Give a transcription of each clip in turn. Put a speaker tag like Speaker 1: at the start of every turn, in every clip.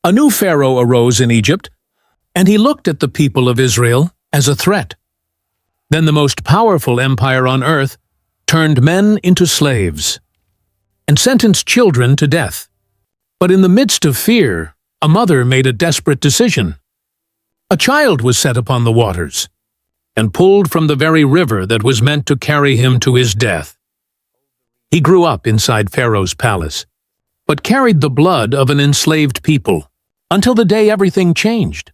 Speaker 1: A new Pharaoh arose in Egypt, and he looked at the people of Israel as a threat. Then the most powerful empire on earth turned men into slaves and sentenced children to death. But in the midst of fear, a mother made a desperate decision. A child was set upon the waters and pulled from the very river that was meant to carry him to his death. He grew up inside Pharaoh's palace, but carried the blood of an enslaved people until the day everything changed.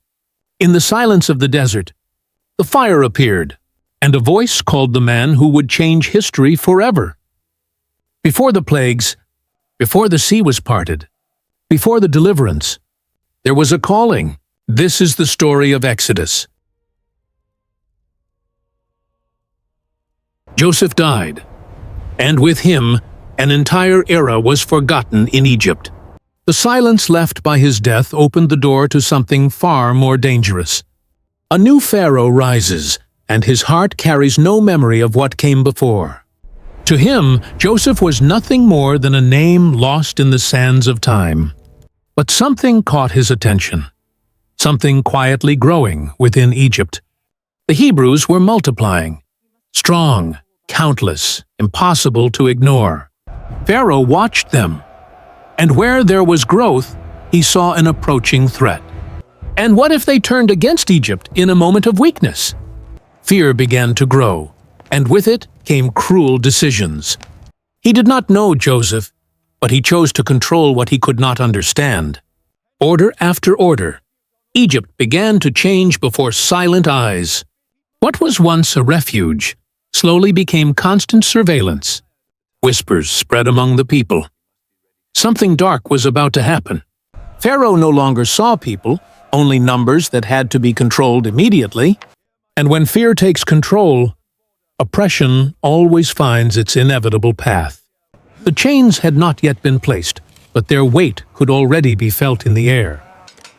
Speaker 1: In the silence of the desert, the fire appeared, and a voice called the man who would change history forever. Before the plagues, before the sea was parted, before the deliverance, there was a calling. This is the story of Exodus. Joseph died, and with him, an entire era was forgotten in Egypt. The silence left by his death opened the door to something far more dangerous. A new Pharaoh rises, and his heart carries no memory of what came before. To him, Joseph was nothing more than a name lost in the sands of time. But something caught his attention, something quietly growing within Egypt. The Hebrews were multiplying, strong, countless, impossible to ignore. Pharaoh watched them, and where there was growth, he saw an approaching threat. And what if they turned against Egypt in a moment of weakness? Fear began to grow, and with it came cruel decisions. He did not know Joseph, but he chose to control what he could not understand. Order after order, Egypt began to change before silent eyes. What was once a refuge slowly became constant surveillance. Whispers spread among the people. Something dark was about to happen. Pharaoh no longer saw people, only numbers that had to be controlled immediately. And when fear takes control, oppression always finds its inevitable path. The chains had not yet been placed, but their weight could already be felt in the air.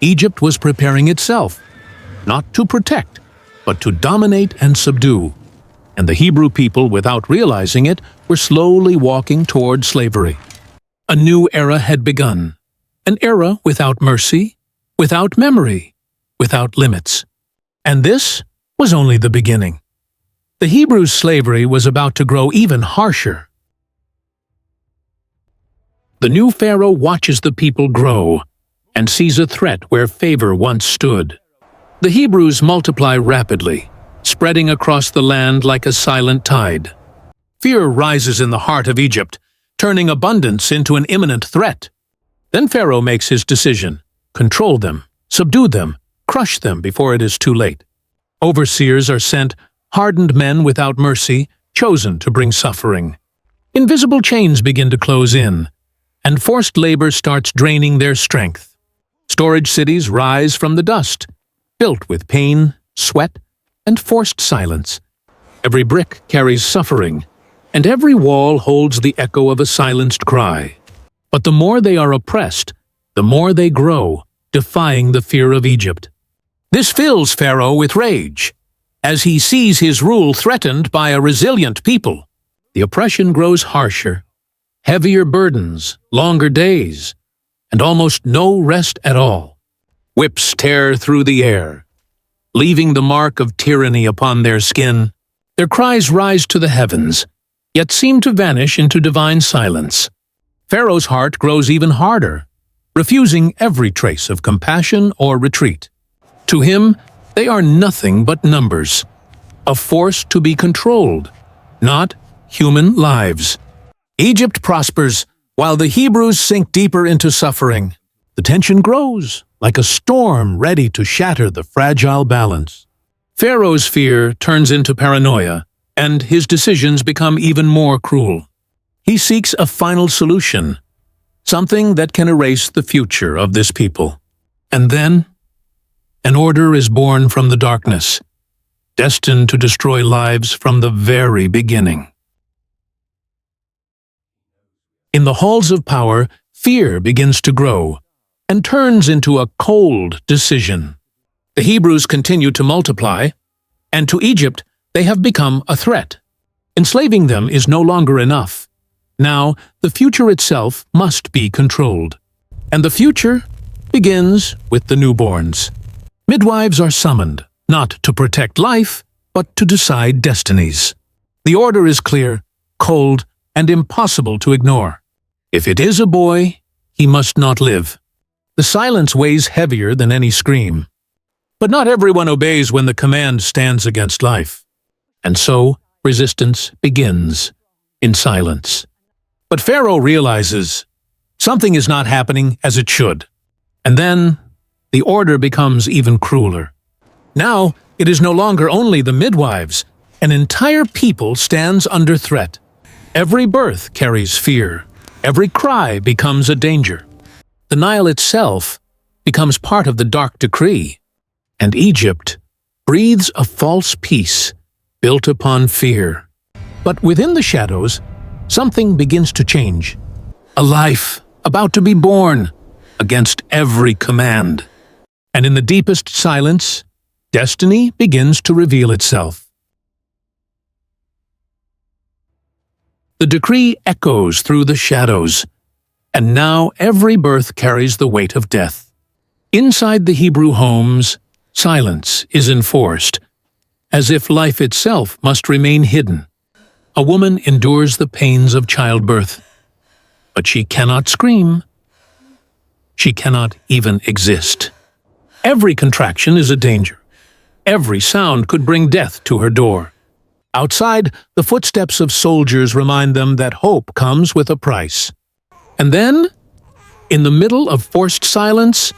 Speaker 1: Egypt was preparing itself, not to protect, but to dominate and subdue. And the Hebrew people, without realizing it, were slowly walking toward slavery. A new era had begun, an era without mercy, without memory, without limits. And this was only the beginning. The Hebrews' slavery was about to grow even harsher. The new Pharaoh watches the people grow and sees a threat where favor once stood. The Hebrews multiply rapidly, spreading across the land like a silent tide. Fear rises in the heart of Egypt, turning abundance into an imminent threat. Then Pharaoh makes his decision: control them, subdue them, crush them before it is too late. Overseers are sent, hardened men without mercy, chosen to bring suffering. Invisible chains begin to close in, and forced labor starts draining their strength. Storage cities rise from the dust, built with pain, sweat, and forced silence. Every brick carries suffering, and every wall holds the echo of a silenced cry. But the more they are oppressed, the more they grow, defying the fear of Egypt. This fills Pharaoh with rage. As he sees his rule threatened by a resilient people, the oppression grows harsher. Heavier burdens, longer days, and almost no rest at all. Whips tear through the air, leaving the mark of tyranny upon their skin. Their cries rise to the heavens, yet seem to vanish into divine silence. Pharaoh's heart grows even harder, refusing every trace of compassion or retreat. To him, they are nothing but numbers, a force to be controlled, not human lives. Egypt prospers, while the Hebrews sink deeper into suffering. The tension grows, like a storm ready to shatter the fragile balance. Pharaoh's fear turns into paranoia, and his decisions become even more cruel. He seeks a final solution, something that can erase the future of this people. And then, an order is born from the darkness, destined to destroy lives from the very beginning. In the halls of power, fear begins to grow and turns into a cold decision. The Hebrews continue to multiply, and to Egypt they have become a threat. Enslaving them is no longer enough. Now, the future itself must be controlled. And the future begins with the newborns. Midwives are summoned, not to protect life, but to decide destinies. The order is clear, cold, and impossible to ignore. If it is a boy, he must not live. The silence weighs heavier than any scream. But not everyone obeys when the command stands against life. And so, resistance begins, in silence. But Pharaoh realizes something is not happening as it should. And then, the order becomes even crueler. Now, it is no longer only the midwives. An entire people stands under threat. Every birth carries fear. Every cry becomes a danger. The Nile itself becomes part of the dark decree. And Egypt breathes a false peace built upon fear. But within the shadows, something begins to change. A life about to be born against every command. And in the deepest silence, destiny begins to reveal itself. The decree echoes through the shadows, and now every birth carries the weight of death. Inside the Hebrew homes, silence is enforced, as if life itself must remain hidden. A woman endures the pains of childbirth, but she cannot scream. She cannot even exist. Every contraction is a danger. Every sound could bring death to her door. Outside, the footsteps of soldiers remind them that hope comes with a price. And then, in the middle of forced silence,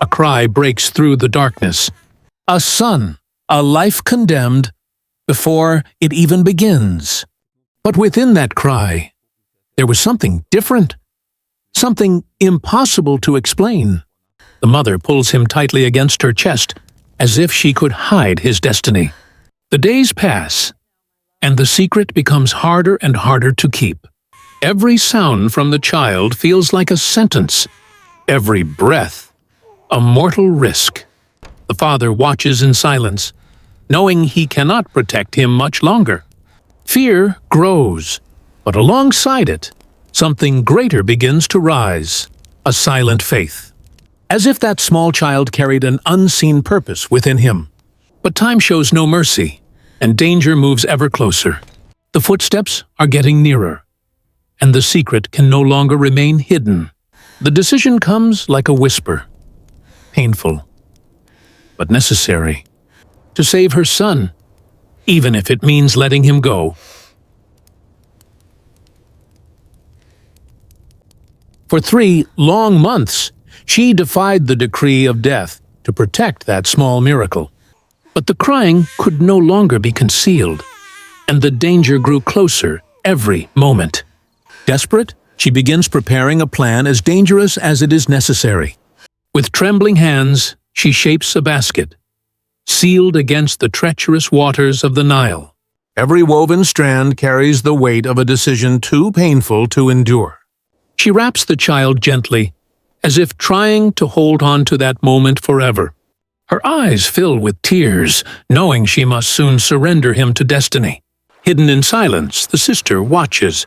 Speaker 1: a cry breaks through the darkness. A son, a life condemned, before it even begins. But within that cry, there was something different, something impossible to explain. The mother pulls him tightly against her chest, as if she could hide his destiny. The days pass, and the secret becomes harder and harder to keep. Every sound from the child feels like a sentence. Every breath, a mortal risk. The father watches in silence, knowing he cannot protect him much longer. Fear grows, but alongside it, something greater begins to rise, a silent faith. As if that small child carried an unseen purpose within him. But time shows no mercy, and danger moves ever closer. The footsteps are getting nearer, and the secret can no longer remain hidden. The decision comes like a whisper, painful, but necessary, to save her son, even if it means letting him go. For 3 long months, she defied the decree of death to protect that small miracle. But the crying could no longer be concealed, and the danger grew closer every moment. Desperate, she begins preparing a plan as dangerous as it is necessary. With trembling hands, she shapes a basket, sealed against the treacherous waters of the Nile. Every woven strand carries the weight of a decision too painful to endure. She wraps the child gently, as if trying to hold on to that moment forever. Her eyes fill with tears, knowing she must soon surrender him to destiny. Hidden in silence, the sister watches,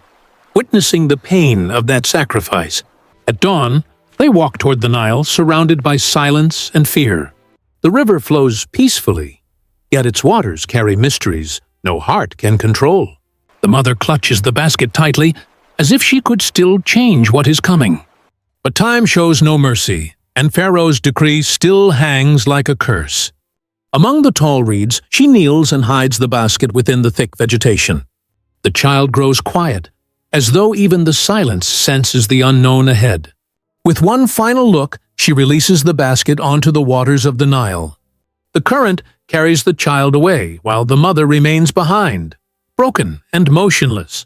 Speaker 1: witnessing the pain of that sacrifice. At dawn, they walk toward the Nile, surrounded by silence and fear. The river flows peacefully, yet its waters carry mysteries no heart can control. The mother clutches the basket tightly, as if she could still change what is coming. But time shows no mercy, and Pharaoh's decree still hangs like a curse. Among the tall reeds, she kneels and hides the basket within the thick vegetation. The child grows quiet, as though even the silence senses the unknown ahead. With one final look, she releases the basket onto the waters of the Nile. The current carries the child away, while the mother remains behind, broken and motionless.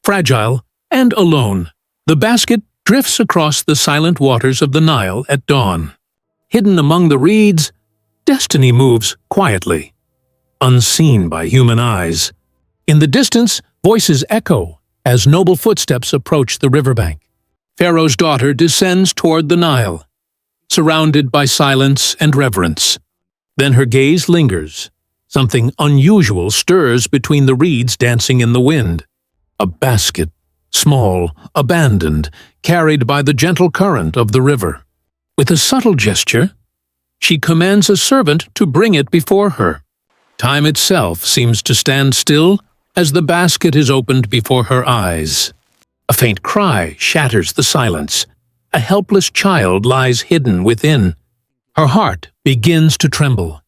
Speaker 1: Fragile and alone, the basket drifts across the silent waters of the Nile at dawn. Hidden among the reeds, destiny moves quietly, unseen by human eyes. In the distance, voices echo as noble footsteps approach the riverbank. Pharaoh's daughter descends toward the Nile, surrounded by silence and reverence. Then her gaze lingers. Something unusual stirs between the reeds dancing in the wind. A basket small, abandoned, carried by the gentle current of the river. With a subtle gesture, she commands a servant to bring it before her. Time itself seems to stand still as the basket is opened before her eyes. A faint cry shatters the silence. A helpless child lies hidden within. Her heart begins to tremble,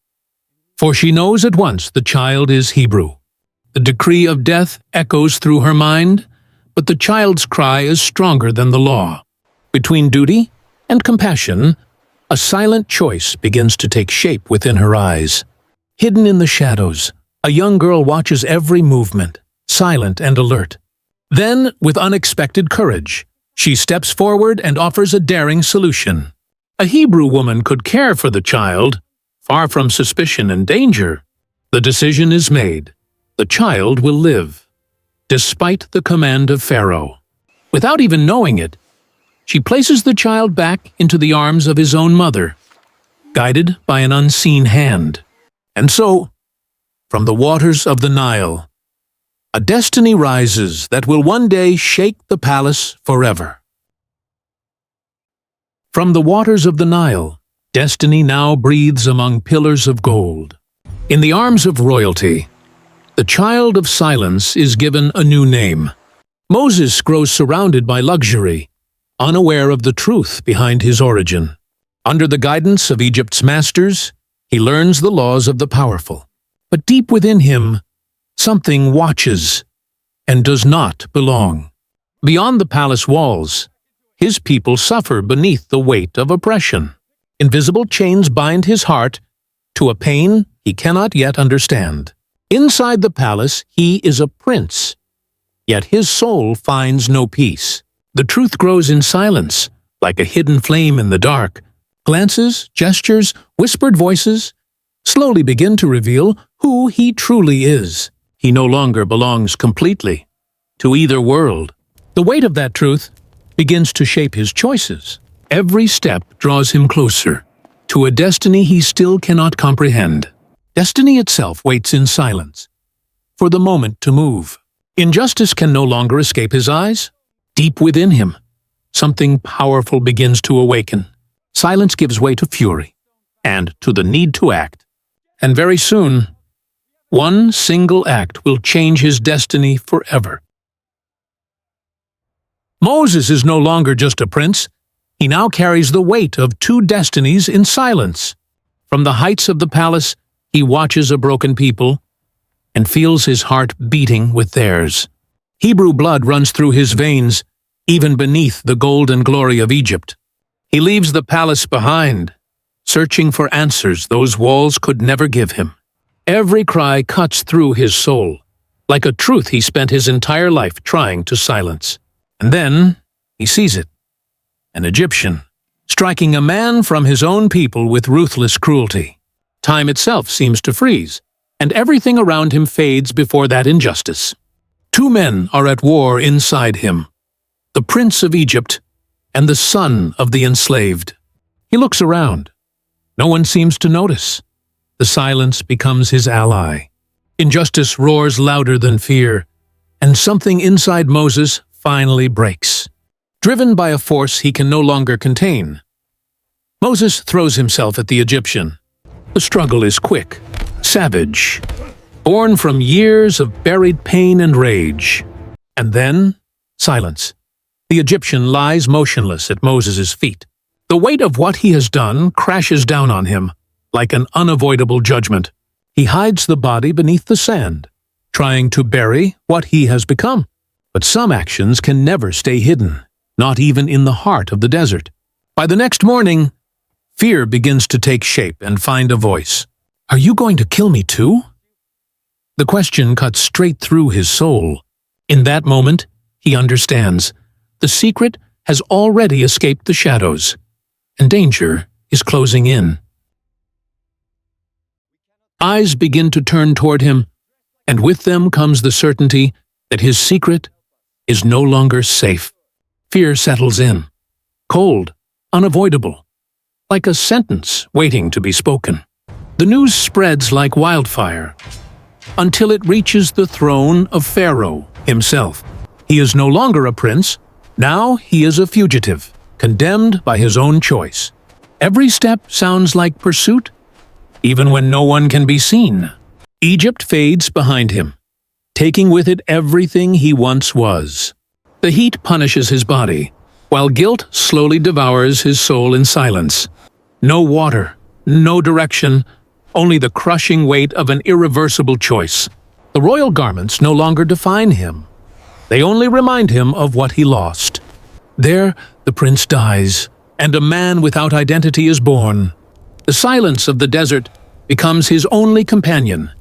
Speaker 1: for she knows at once the child is Hebrew. The decree of death echoes through her mind, but the child's cry is stronger than the law. Between duty and compassion, a silent choice begins to take shape within her eyes. Hidden in the shadows, a young girl watches every movement, silent and alert. Then, with unexpected courage, she steps forward and offers a daring solution. A Hebrew woman could care for the child, far from suspicion and danger. The decision is made. The child will live, despite the command of Pharaoh. Without even knowing it, she places the child back into the arms of his own mother, guided by an unseen hand. And so, from the waters of the Nile, a destiny rises that will one day shake the palace forever. From the waters of the Nile, destiny now breathes among pillars of gold. In the arms of royalty, the child of silence is given a new name. Moses grows surrounded by luxury, unaware of the truth behind his origin. Under the guidance of Egypt's masters, he learns the laws of the powerful. But deep within him, something watches and does not belong. Beyond the palace walls, his people suffer beneath the weight of oppression. Invisible chains bind his heart to a pain he cannot yet understand. Inside the palace, he is a prince, yet his soul finds no peace. The truth grows in silence, like a hidden flame in the dark. Glances, gestures, whispered voices slowly begin to reveal who he truly is. He no longer belongs completely to either world. The weight of that truth begins to shape his choices. Every step draws him closer to a destiny he still cannot comprehend. Destiny itself waits in silence for the moment to move. Injustice can no longer escape his eyes. Deep within him, something powerful begins to awaken. Silence gives way to fury and to the need to act. And very soon, one single act will change his destiny forever. Moses is no longer just a prince. He now carries the weight of two destinies in silence. From the heights of the palace, he watches a broken people and feels his heart beating with theirs. Hebrew blood runs through his veins, even beneath the golden glory of Egypt. He leaves the palace behind, searching for answers those walls could never give him. Every cry cuts through his soul, like a truth he spent his entire life trying to silence. And then he sees it. An Egyptian, striking a man from his own people with ruthless cruelty. Time itself seems to freeze, and everything around him fades before that injustice. Two men are at war inside him, the prince of Egypt and the son of the enslaved. He looks around. No one seems to notice. The silence becomes his ally. Injustice roars louder than fear, and something inside Moses finally breaks. Driven by a force he can no longer contain, Moses throws himself at the Egyptian. The struggle is quick, savage, born from years of buried pain and rage. And then, silence. The Egyptian lies motionless at Moses' feet. The weight of what he has done crashes down on him, like an unavoidable judgment. He hides the body beneath the sand, trying to bury what he has become. But some actions can never stay hidden, not even in the heart of the desert. By the next morning, fear begins to take shape and find a voice. "Are you going to kill me too?" The question cuts straight through his soul. In that moment, he understands. The secret has already escaped the shadows, and danger is closing in. Eyes begin to turn toward him, and with them comes the certainty that his secret is no longer safe. Fear settles in, cold, unavoidable, like a sentence waiting to be spoken. The news spreads like wildfire, until it reaches the throne of Pharaoh himself. He is no longer a prince. Now he is a fugitive, condemned by his own choice. Every step sounds like pursuit, even when no one can be seen. Egypt fades behind him, taking with it everything he once was. The heat punishes his body, while guilt slowly devours his soul in silence. No water, no direction, only the crushing weight of an irreversible choice. The royal garments no longer define him. They only remind him of what he lost. There, the prince dies, and a man without identity is born. The silence of the desert becomes his only companion,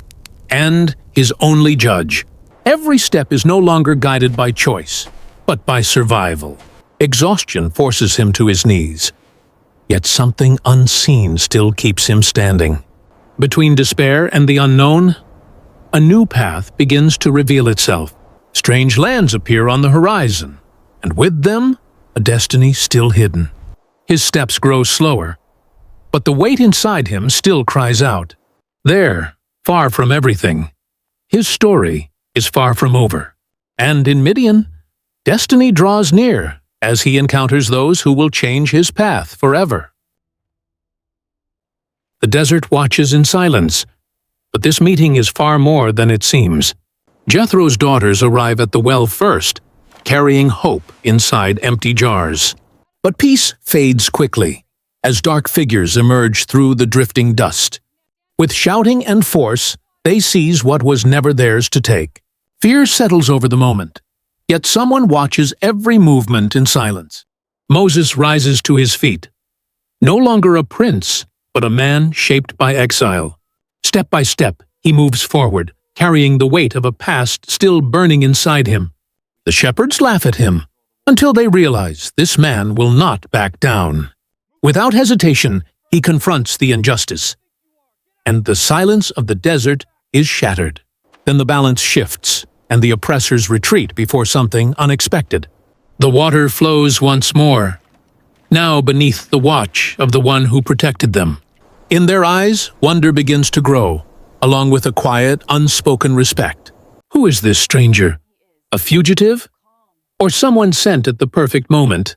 Speaker 1: and his only judge. Every step is no longer guided by choice, but by survival. Exhaustion forces him to his knees. Yet something unseen still keeps him standing. Between despair and the unknown, a new path begins to reveal itself. Strange lands appear on the horizon, and with them, a destiny still hidden. His steps grow slower, but the weight inside him still cries out. There, far from everything, his story is far from over. And in Midian, destiny draws near as he encounters those who will change his path forever. The desert watches in silence, but this meeting is far more than it seems. Jethro's daughters arrive at the well first, carrying hope inside empty jars. But peace fades quickly, as dark figures emerge through the drifting dust. With shouting and force, they seize what was never theirs to take. Fear settles over the moment, yet someone watches every movement in silence. Moses rises to his feet, no longer a prince, but a man shaped by exile. Step by step, he moves forward, carrying the weight of a past still burning inside him. The shepherds laugh at him, until they realize this man will not back down. Without hesitation, he confronts the injustice, and the silence of the desert is shattered. Then the balance shifts, and the oppressors retreat before something unexpected. The water flows once more, now beneath the watch of the one who protected them. In their eyes, wonder begins to grow, along with a quiet, unspoken respect. Who is this stranger? A fugitive? Or someone sent at the perfect moment?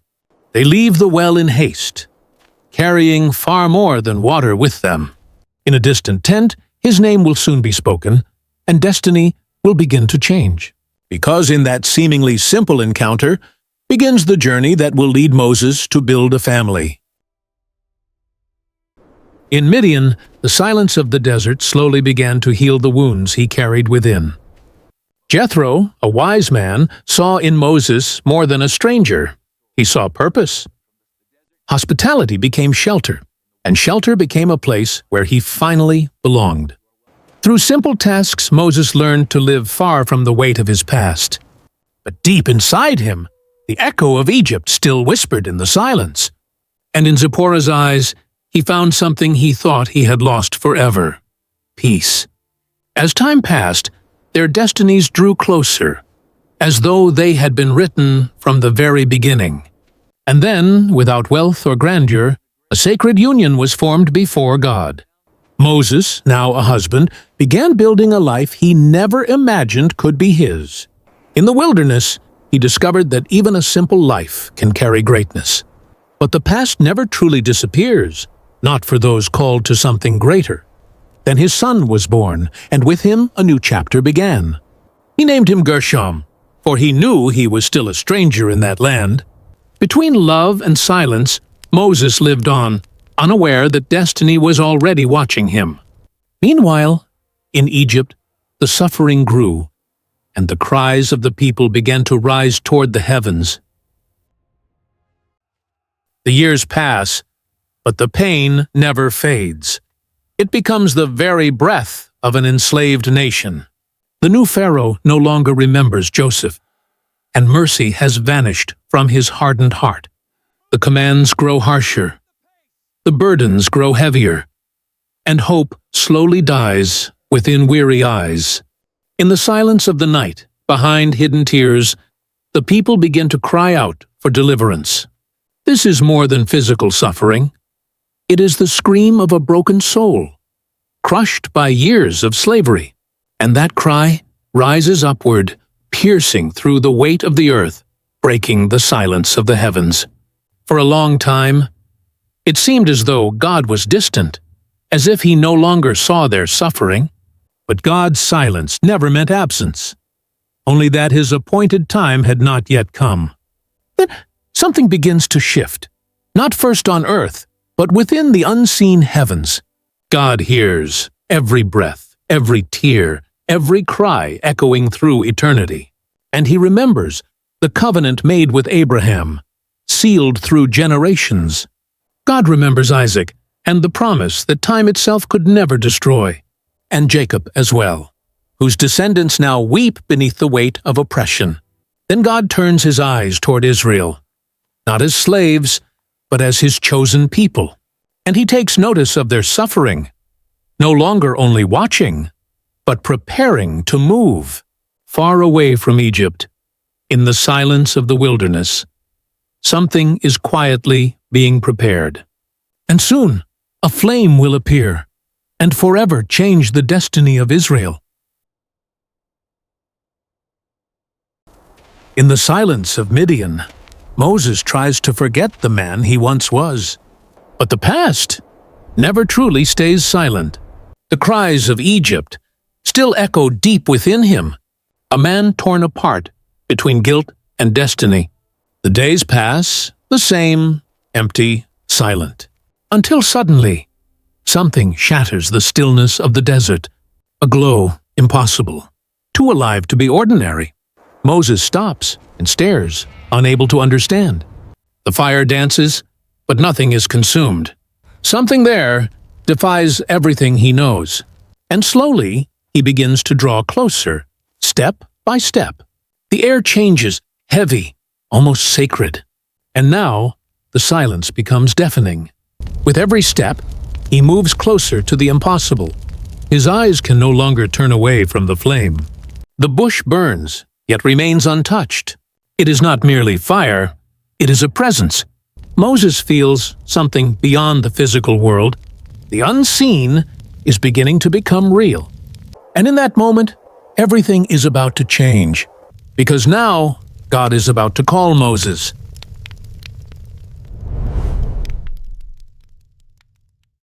Speaker 1: They leave the well in haste, carrying far more than water with them. In a distant tent, his name will soon be spoken, and destiny will begin to change. Because in that seemingly simple encounter begins the journey that will lead Moses to build a family. In Midian, the silence of the desert slowly began to heal the wounds he carried within. Jethro, a wise man, saw in Moses more than a stranger. He saw purpose. Hospitality became shelter, and shelter became a place where he finally belonged. Through simple tasks, Moses learned to live far from the weight of his past. But deep inside him, the echo of Egypt still whispered in the silence. And in Zipporah's eyes, he found something he thought he had lost forever: peace. As time passed, their destinies drew closer, as though they had been written from the very beginning. And then, without wealth or grandeur, a sacred union was formed before God. Moses, now a husband, began building a life he never imagined could be his. In the wilderness, he discovered that even a simple life can carry greatness. But the past never truly disappears, not for those called to something greater. Then his son was born, and with him a new chapter began. He named him Gershom, for he knew he was still a stranger in that land. Between love and silence, Moses lived on, unaware that destiny was already watching him. Meanwhile, in Egypt, the suffering grew, and the cries of the people began to rise toward the heavens. The years pass, but the pain never fades. It becomes the very breath of an enslaved nation. The new Pharaoh no longer remembers Joseph, and mercy has vanished from his hardened heart. The commands grow harsher, the burdens grow heavier, and hope slowly dies within weary eyes. In the silence of the night, behind hidden tears, the people begin to cry out for deliverance. This is more than physical suffering. It is the scream of a broken soul, crushed by years of slavery. And that cry rises upward, piercing through the weight of the earth, breaking the silence of the heavens. For a long time, it seemed as though God was distant, as if he no longer saw their suffering. But God's silence never meant absence, only that his appointed time had not yet come. Then something begins to shift, not first on earth, but within the unseen heavens. God hears every breath, every tear, every cry echoing through eternity. And he remembers the covenant made with Abraham, sealed through generations. God remembers Isaac and the promise that time itself could never destroy, and Jacob as well, whose descendants now weep beneath the weight of oppression. Then God turns his eyes toward Israel, not as slaves, but as his chosen people. And he takes notice of their suffering, no longer only watching, but preparing to move. Far away from Egypt, in the silence of the wilderness, something is quietly being prepared. And soon, a flame will appear, and forever change the destiny of Israel. In the silence of Midian, Moses tries to forget the man he once was. But the past never truly stays silent. The cries of Egypt still echo deep within him, a man torn apart between guilt and destiny. The days pass, the same, empty, silent, until suddenly something shatters the stillness of the desert, a glow impossible, too alive to be ordinary. Moses stops and stares, unable to understand. The fire dances, but nothing is consumed. Something there defies everything he knows. And slowly, he begins to draw closer, step by step. The air changes, heavy, almost sacred. And now, the silence becomes deafening. With every step, he moves closer to the impossible. His eyes can no longer turn away from the flame. The bush burns, yet remains untouched. It is not merely fire, it is a presence. Moses feels something beyond the physical world. The unseen is beginning to become real. And in that moment, everything is about to change. Because now, God is about to call Moses.